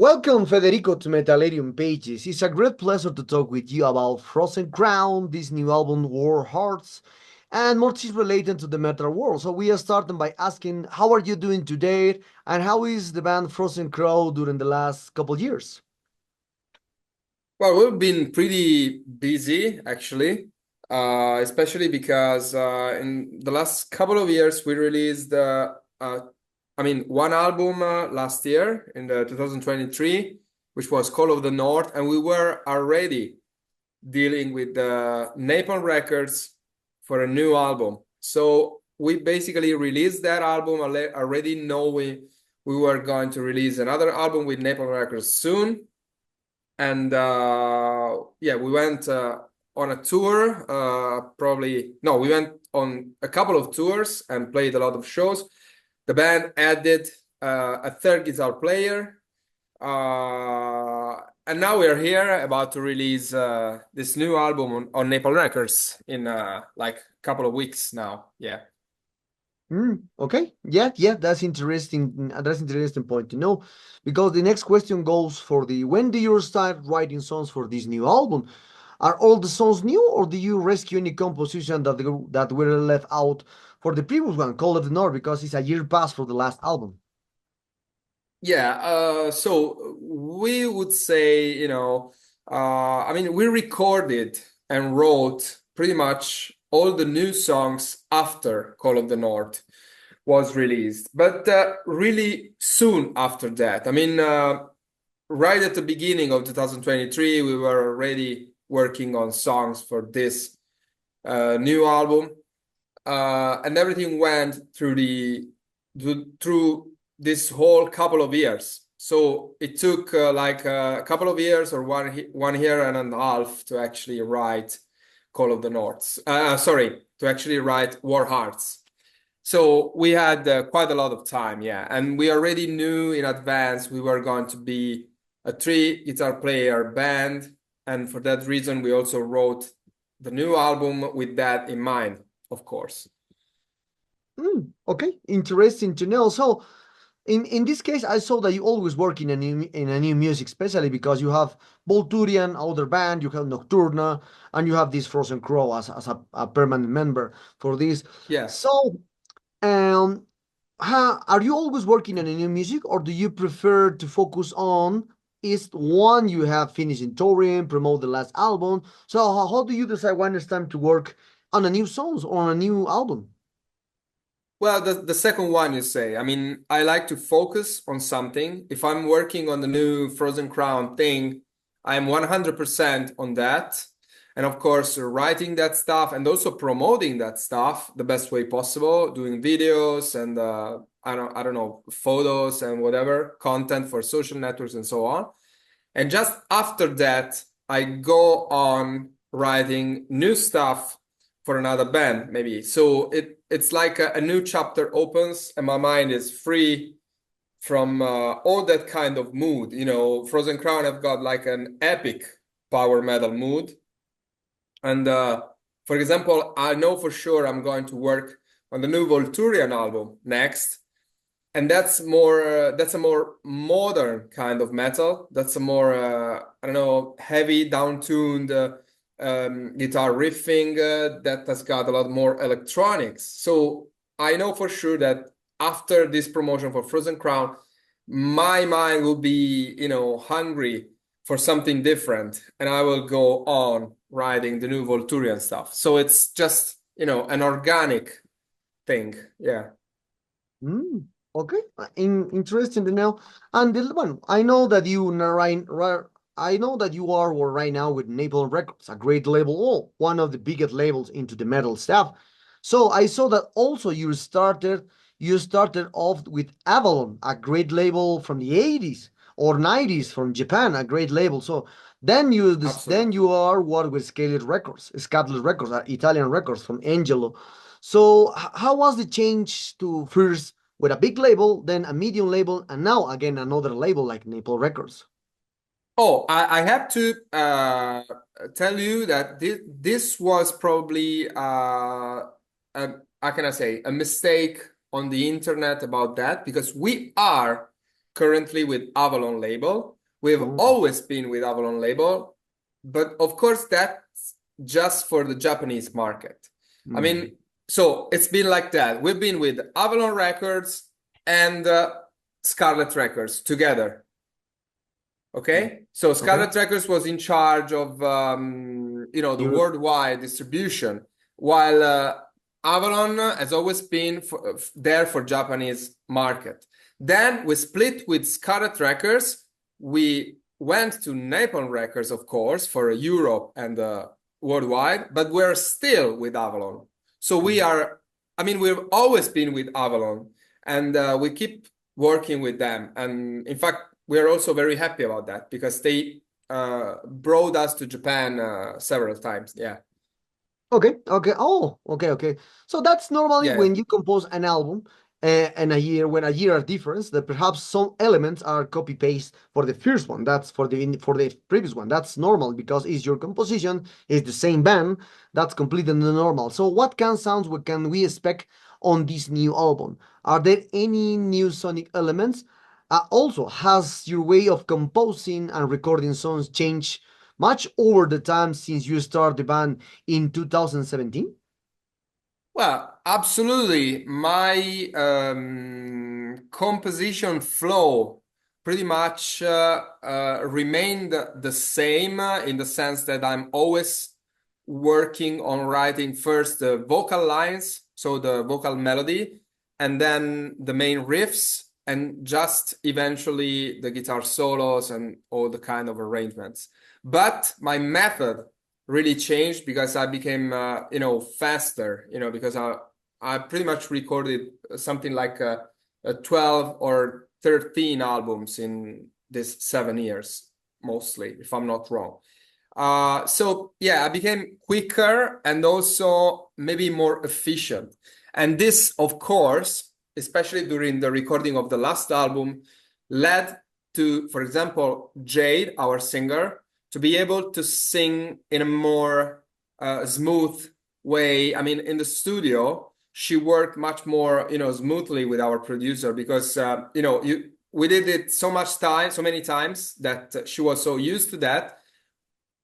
Welcome, Federico, to Metallarium Pages. It's a great pleasure to talk with you about Frozen Crown, this new album, War Hearts, and more things related to the metal world. So we are starting by asking, how are you doing today, and how is the band Frozen Crown during the last couple years? Well, we've been pretty busy actually, especially because in the last couple of years we released, one album last year in the 2023, which was Call of the North, and we were already dealing with the Napalm Records for a new album. So we basically released that album already knowing we were going to release another album with Napalm Records soon. And yeah, we went on a tour. Probably no, we went on a couple of tours and played a lot of shows. The band added a third guitar player, and now we are here about to release this new album on Napalm Records in like a couple of weeks now. Yeah. Okay, yeah, that's interesting. That's interesting point to know, because the next question goes for the when do you start writing songs for this new album? Are all the songs new, or do you rescue any composition that were left out for the previous one, Call of the North, because it's a year past for the last album? Yeah, so we would say, we recorded and wrote pretty much all the new songs after Call of the North was released, but really soon after that. Right at the beginning of 2023, we were already working on songs for this new album, and everything went through this whole couple of years. So it took like a couple of years or one year and a half to actually write Call of the North. Sorry, to actually write War Hearts. So we had quite a lot of time, yeah, and we already knew in advance we were going to be a three guitar player band, and for that reason we also wrote the new album with that in mind, of course. Okay, interesting to know. So, in this case, I saw that you always work in a new music, especially because you have Volturian, other band, you have Nocturna, and you have this Frozen Crow as a permanent member for this. Yeah. So, um, are you always working on a new music, or do you prefer to focus on is one you have finished in touring, promote the last album? So, how do you decide when it's time to work on a new songs or on a new album? Well, the second one you say. I mean, I like to focus on something. If I'm working on the new Frozen Crown thing, I'm 100% on that. And of course, writing that stuff and also promoting that stuff the best way possible, doing videos and I don't know, photos and whatever, content for social networks and so on. And just after that, I go on writing new stuff for another band, maybe. So it's like a new chapter opens, and my mind is free from all that kind of mood. You know, Frozen Crown have got like an epic power metal mood. And for example, I know for sure I'm going to work on the new Volturian album next, and that's a more modern kind of metal. That's a more I don't know, heavy down-tuned guitar riffing that has got a lot more electronics. So I know for sure that after this promotion for Frozen Crown, my mind will be, hungry for something different, and I will go on writing the new Volturian stuff. So it's just, an organic thing. Yeah. Mm, okay, interesting to know. And the one, I know that I know that you are right now with Napalm Records, a great label, one of the biggest labels into the metal stuff. So I saw that also you started off with Avalon, a great label from the 80s or 90s from Japan, a great label. So then Absolutely. you are what with Scaled Records, Italian records from Angelo. So how was the change to first with a big label, then a medium label, and now again another label like Naples Records? Oh, I have to tell you that this was probably how can I say, a mistake on the internet about that, because we are currently with Avalon label, We've Oh. always been with Avalon label, but of course that's just for the Japanese market. I Mm. mean, so it's been like that. We've been with Avalon Records and Scarlet Records together. Okay, so Okay. Scarlet Records was in charge of the Europe. worldwide distribution, while Avalon has always been there for Japanese market. Then we split with Scarlet Records. We went to Napalm Records, of course, for Europe and worldwide, but we're still with Avalon. So we are, I mean, we've always been with Avalon, and we keep working with them. And in fact, we are also very happy about that because they brought us to Japan several times. Yeah. Okay, okay. Oh, okay, okay. So that's normally Yeah. when you compose an album and a year, when a year are different, that perhaps some elements are copy paste for the first one. That's for the previous one. That's normal because it's your composition, it's the same band. That's completely normal. So what can sounds what can we expect on this new album? Are there any new sonic elements? Also, has your way of composing and recording songs changed much over the time since you started the band in 2017? Well, absolutely. My composition flow pretty much remained the same in the sense that I'm always working on writing first the vocal lines, so the vocal melody, and then the main riffs, and just eventually the guitar solos and all the kind of arrangements. But my method really changed because I became, faster, because I pretty much recorded something like 12 or 13 albums in this 7 years, mostly, if I'm not wrong. So yeah, I became quicker and also maybe more efficient. And this, of course, especially during the recording of the last album, led to, for example, Jade, our singer, to be able to sing in a more smooth way. I mean, in the studio, she worked much more, smoothly with our producer because, we did it so many times that she was so used to that.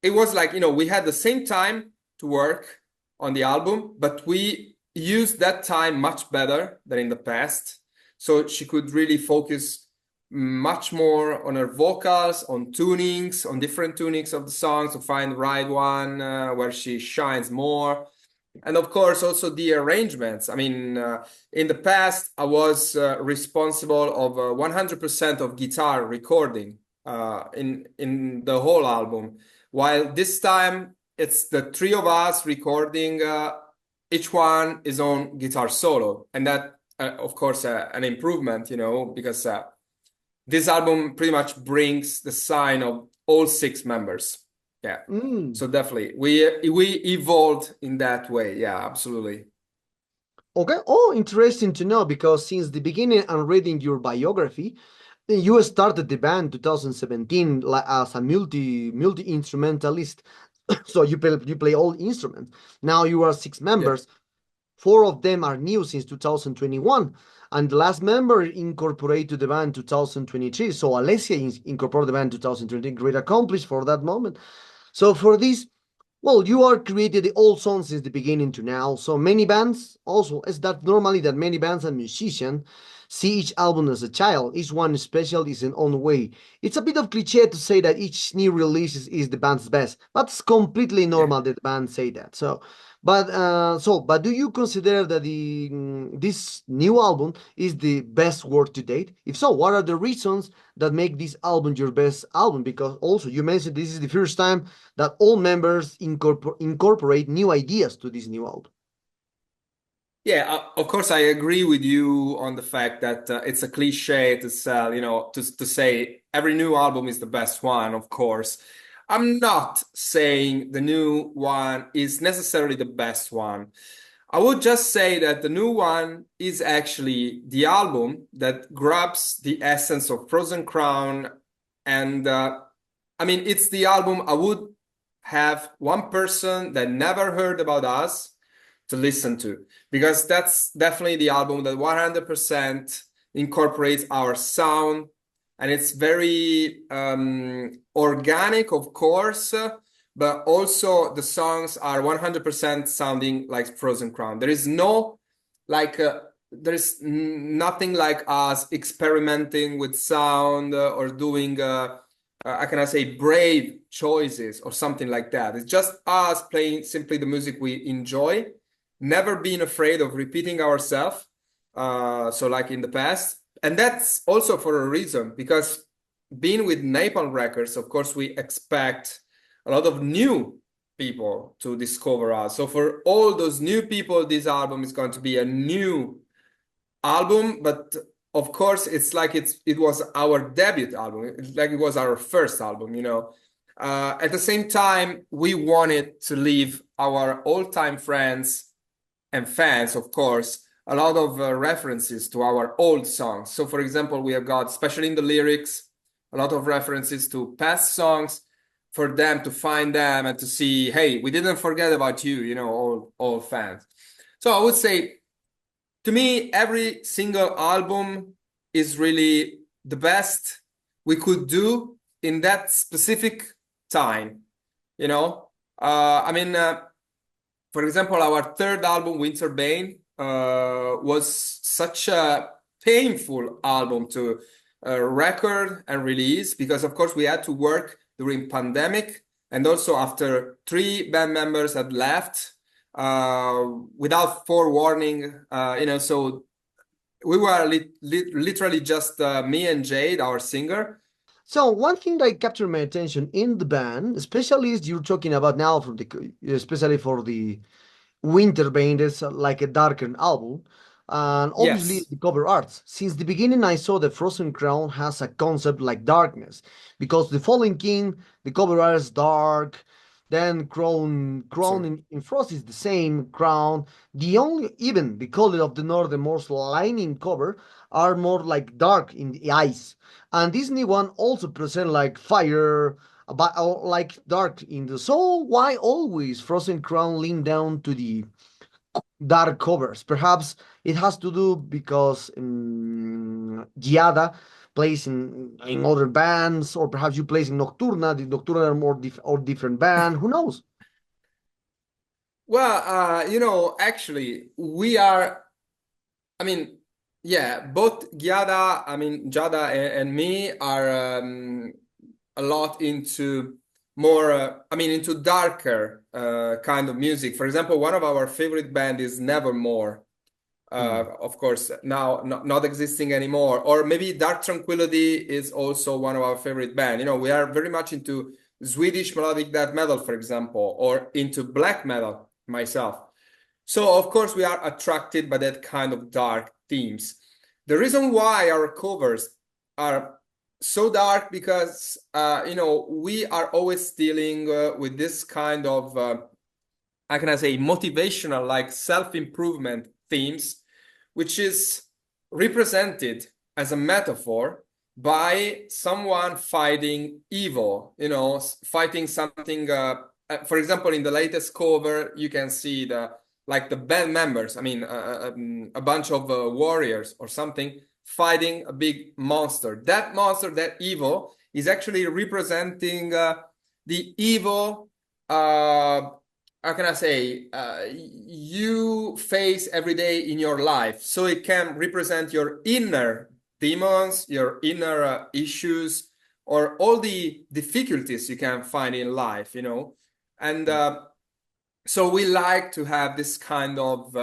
It was like, we had the same time to work on the album, but we used that time much better than in the past. So she could really focus much more on her vocals, on tunings, on different tunings of the songs to find the right one where she shines more. And of course, also the arrangements. I mean, in the past, I was responsible of 100% of guitar recording in the whole album, while this time it's the three of us recording, each one his own guitar solo, and that, of course, an improvement, because this album pretty much brings the sign of all six members. Yeah. Mm. So definitely we evolved in that way. Yeah, absolutely. Okay. Oh, interesting to know because since the beginning and reading your biography, you started the band 2017 as a multi instrumentalist. So you play all instruments. Now you are six Yeah. members. Four of them are new since 2021, and the last member incorporated to the band 2023. So Alessia incorporated the band 2020. Great accomplished for that moment. So for this, well, you are created the old songs since the beginning to now. So many bands also is that normally that many bands and musicians see each album as a child. Each one special is in own way. It's a bit of cliche to say that each new release is the band's best, but it's completely Yeah. normal that bands say that. But do you consider that this new album is the best work to date? If so, what are the reasons that make this album your best album? Because also you mentioned this is the first time that all members incorporate new ideas to this new album. Yeah, of course, I agree with you on the fact that it's a cliche to sell, to say every new album is the best one, of course. I'm not saying the new one is necessarily the best one. I would just say that the new one is actually the album that grabs the essence of Frozen Crown. And I mean, it's the album I would have one person that never heard about us to listen to, because that's definitely the album that 100% incorporates our sound, and it's very organic, of course, but also the songs are 100% sounding like Frozen Crown. There is no like there's nothing like us experimenting with sound or doing how can I say brave choices or something like that. It's just us playing simply the music we enjoy, never being afraid of repeating ourselves. So like in the past, and that's also for a reason because being with Napalm Records, of course, we expect a lot of new people to discover us. So for all those new people, this album is going to be a new album, but of course, it's like it was our debut album. It's like it was our first album, you know. At the same time, we wanted to leave our old-time friends and fans, of course, a lot of references to our old songs. So, for example, we have got, especially in the lyrics, a lot of references to past songs for them to find them and to see, hey, we didn't forget about you, you know, all fans. So I would say, to me, every single album is really the best we could do in that specific time, you know? I mean, for example, our third album, Winter Bane, was such a painful album to record and release because, of course, we had to work during pandemic and also after three band members had left without forewarning, you know, so we were literally just me and Jade, our singer. So one thing that captured my attention in the band, especially is you're talking about now from the, especially for the Winter Band is like a darker album, and obviously Yes, the cover art. Since the beginning, I saw the Frozen Crown has a concept like darkness, because the Fallen King, the cover art is dark. Then crown sorry. in Frost is the same crown. The only even the color of the northernmost lining cover are more like dark in the eyes, and this new one also present like fire but like dark in the soul. Why always Frozen Crown lean down to the dark covers? Perhaps it has to do because Giada plays in other bands, or perhaps you plays in Nocturna. The Nocturna are more or different band. Who knows? Well, you know, actually, we are, I mean, yeah, both Giada, I mean, Jada and me are a lot into more, I mean, into darker kind of music. For example, one of our favorite band is Nevermore. Hmm. Of course, now not existing anymore. Or maybe Dark Tranquility is also one of our favorite band. You know, we are very much into Swedish melodic death metal, for example, or into black metal myself. So of course we are attracted by that kind of dark themes. The reason why our covers are so dark because you know we are always dealing with this kind of how can I say motivational like self-improvement themes, which is represented as a metaphor by someone fighting evil, you know, fighting something. For example, in the latest cover, you can see the band members. I mean, a bunch of warriors or something fighting a big monster. That monster, that evil, is actually representing the evil. How can I say, you face every day in your life. So it can represent your inner demons, your inner issues, or all the difficulties you can find in life, you know. And so we like to have this kind of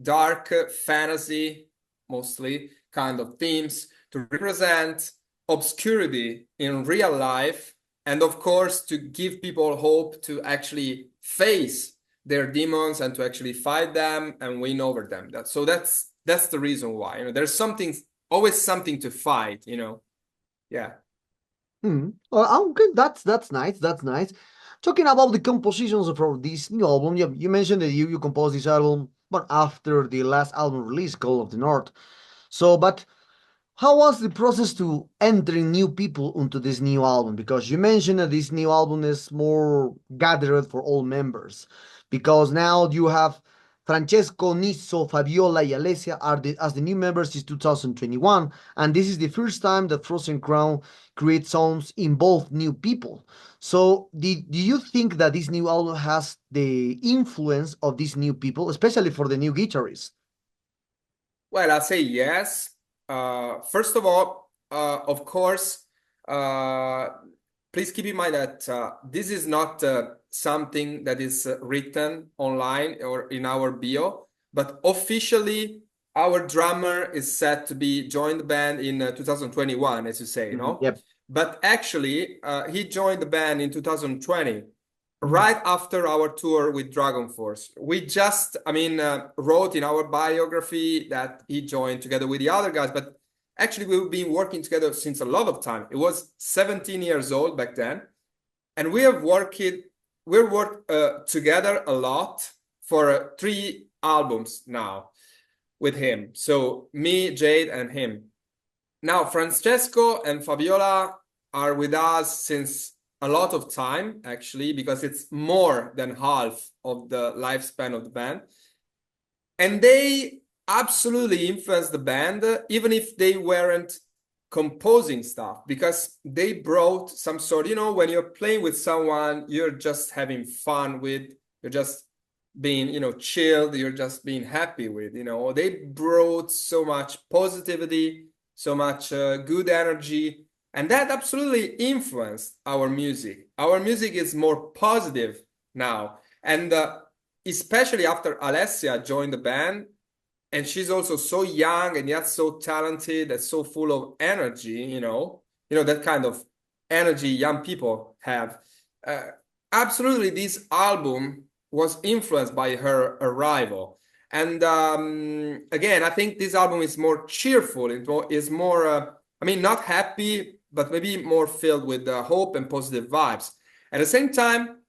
dark fantasy, mostly kind of themes to represent obscurity in real life, and of course to give people hope to actually face their demons and to actually fight them and win over them. So that's the reason why. You know, there's something always something to fight. You know, yeah. Hmm. Okay, that's nice. That's nice. Talking about the compositions for this new album, you mentioned that you composed this album, but after the last album release, Call of the North. So, but how was the process to entering new people into this new album? Because you mentioned that this new album is more gathered for all members. Because now you have Francesco, Nisso, Fabiola, and Alessia are as the new members since 2021, and this is the first time that Frozen Crown creates songs involve new people. So, do you think that this new album has the influence of these new people, especially for the new guitarist? Well, I'll say yes. First of all, of course, uh, please keep in mind that this is not something that is written online or in our bio, but officially our drummer is set to be join the band in 2021, as you say, no? Yep. But actually, he joined the band in 2020, Mhm. right after our tour with Dragon Force. We just, wrote in our biography that he joined together with the other guys, but actually we've been working together since a lot of time. It was 17 years old back then, and we worked together a lot for 3 albums now with him. So me, Jade, and him. Now, Francesco and Fabiola are with us since a lot of time, actually, because it's more than half of the lifespan of the band. And they absolutely influenced the band, even if they weren't composing stuff, because they brought some sort, when you're playing with someone, you're just having fun with, you're just being, chilled, you're just being happy with, they brought so much positivity, so much good energy, and that absolutely influenced our music. Our music is more positive now, and especially after Alessia joined the band, and she's also so young and yet so talented and so full of energy, that kind of energy young people have. Uh, Absolutely, this album was influenced by her arrival. And again, I think this album is more cheerful. It is more, not happy, but maybe more filled with hope and positive vibes. At the same time,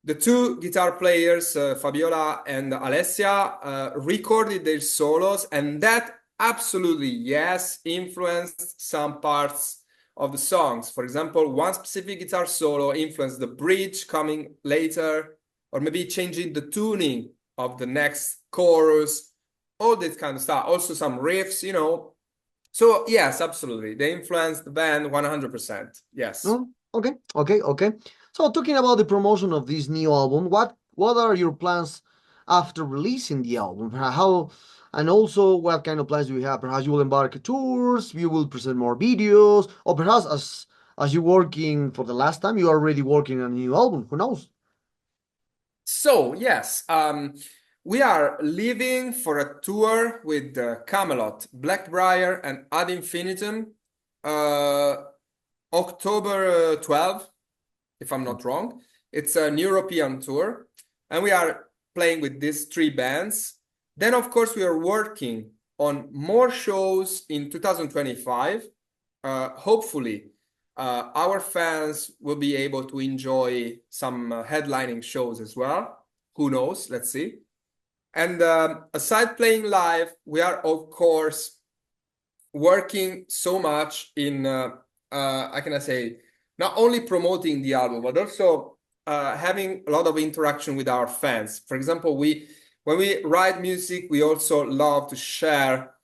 the 2 guitar players, Fabiola and Alessia, recorded their solos, and that absolutely, yes, influenced some parts of the songs. For example, one specific guitar solo influenced the bridge coming later, or maybe changing the tuning of the next chorus, all this kind of stuff. Also, some riffs. So, yes, absolutely. They influenced the band 100%. Yes. Oh, okay. So talking about the promotion of this new album, what are your plans after releasing the album? How and also what kind of plans do you have? Perhaps you will embark tours, you will present more videos, or perhaps as you're working for the last time, you are already working on a new album. Who knows? So, yes, we are leaving for a tour with Camelot, Blackbriar, and Ad Infinitum, uh, October 12th, if I'm not wrong. It's an European tour, and we are playing with these 3 bands. Then, of course, we are working on more shows in 2025. Hopefully, our fans will be able to enjoy some headlining shows as well. Who knows? Let's see. And aside playing live, we are, of course, working so much in, how can I say, not only promoting the album, but also having a lot of interaction with our fans. For example, when we write music, we also love to share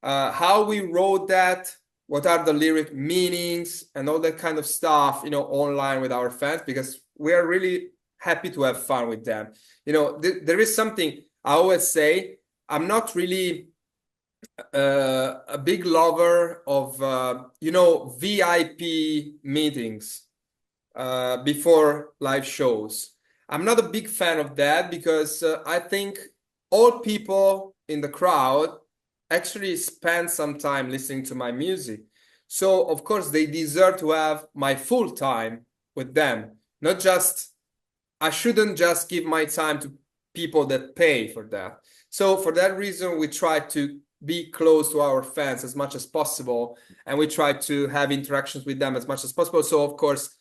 how we wrote that, what are the lyric meanings, and all that kind of stuff, online with our fans, because we are really happy to have fun with them. There is something I always say, I'm not really a big lover of, VIP meetings before live shows. I'm not a big fan of that because I think all people in the crowd actually spend some time listening to my music. So, of course, they deserve to have my full time with them. Not just, I shouldn't just give my time to people that pay for that. So, for that reason, we try to be close to our fans as much as possible, and we try to have interactions with them as much as possible. So, of course,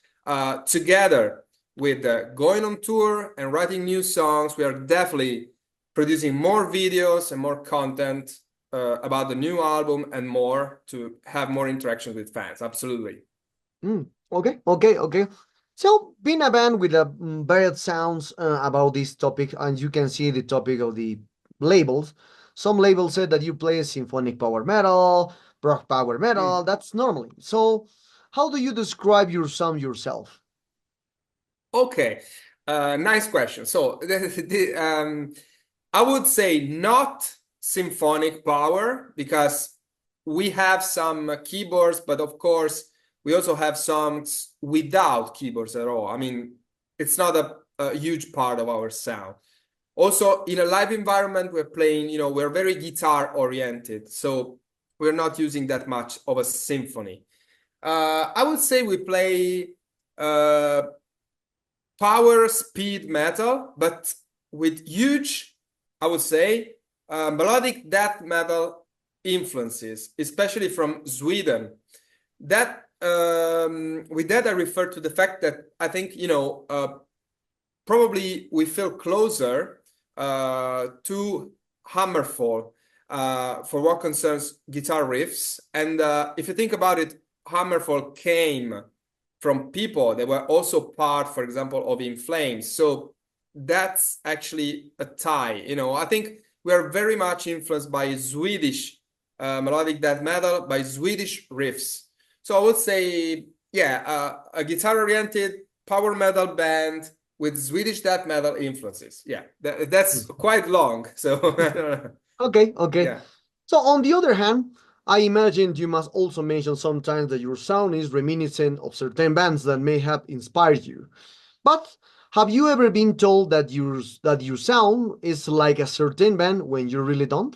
together with going on tour and writing new songs, we are definitely producing more videos and more content about the new album and more to have more interactions with fans. Absolutely. Okay. So, being a band with a varied sounds about this topic, and you can see the topic of the labels. Some labels said that you play symphonic power metal, rock power metal. Mm. That's normally. So, how do you describe your sound yourself? Okay, nice question. So I would say not symphonic power because we have some keyboards, but of course we also have songs without keyboards at all. I mean, it's not a huge part of our sound. Also, in a live environment, we're playing, we're very guitar oriented, so we're not using that much of a symphony. I would say we play uh, power speed metal, but with huge, I would say, melodic death metal influences, especially from Sweden. That with that, I refer to the fact that I think probably we feel closer to Hammerfall for what concerns guitar riffs. And if you think about it, Hammerfall came from people that were also part, for example, of In Flames. So that's actually a tie. I think we are very much influenced by Swedish melodic death metal, by Swedish riffs. So I would say, yeah, a guitar-oriented power metal band with Swedish death metal influences. Yeah, that's quite long. So Okay, okay. yeah. So, on the other hand, I imagine you must also mention sometimes that your sound is reminiscent of certain bands that may have inspired you. But have you ever been told that your sound is like a certain band when you really don't?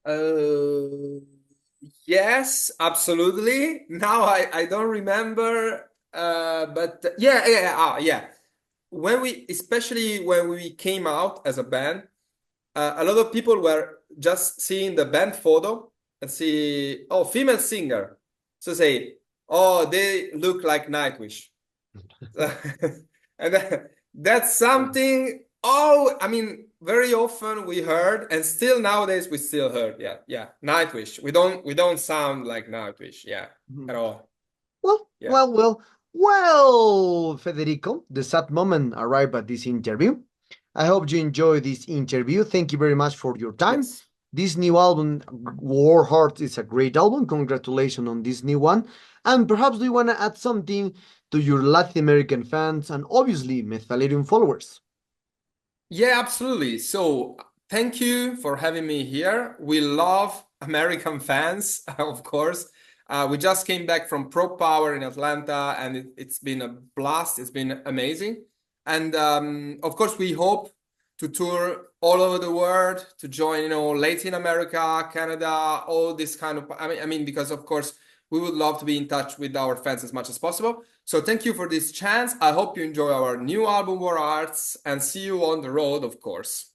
Oh. Yes, absolutely. Now I don't remember, but yeah. Especially when we came out as a band, a lot of people were just seeing the band photo and see, oh, female singer. So say, oh, they look like Nightwish. And that's something, oh, I mean, very often we heard, and still nowadays we still heard, yeah, Nightwish. We don't sound like Nightwish, yeah, at Mhm. all. Well, Yeah. well, well, well, Federico, the sad moment arrived at this interview. I hope you enjoyed this interview. Thank you very much for your time. Yes. This new album, War Heart, is a great album. Congratulations on this new one. And perhaps do you want to add something to your Latin American fans and obviously Methalarium followers? Yeah, absolutely. So thank you for having me here. We love American fans, of course. We just came back from Pro Power in Atlanta, and it's been a blast. It's been amazing. And of course, we hope to tour all over the world, to join, Latin America, Canada, all this kind of. I mean, because of course, we would love to be in touch with our fans as much as possible. So thank you for this chance. I hope you enjoy our new album, War Arts, and see you on the road, of course.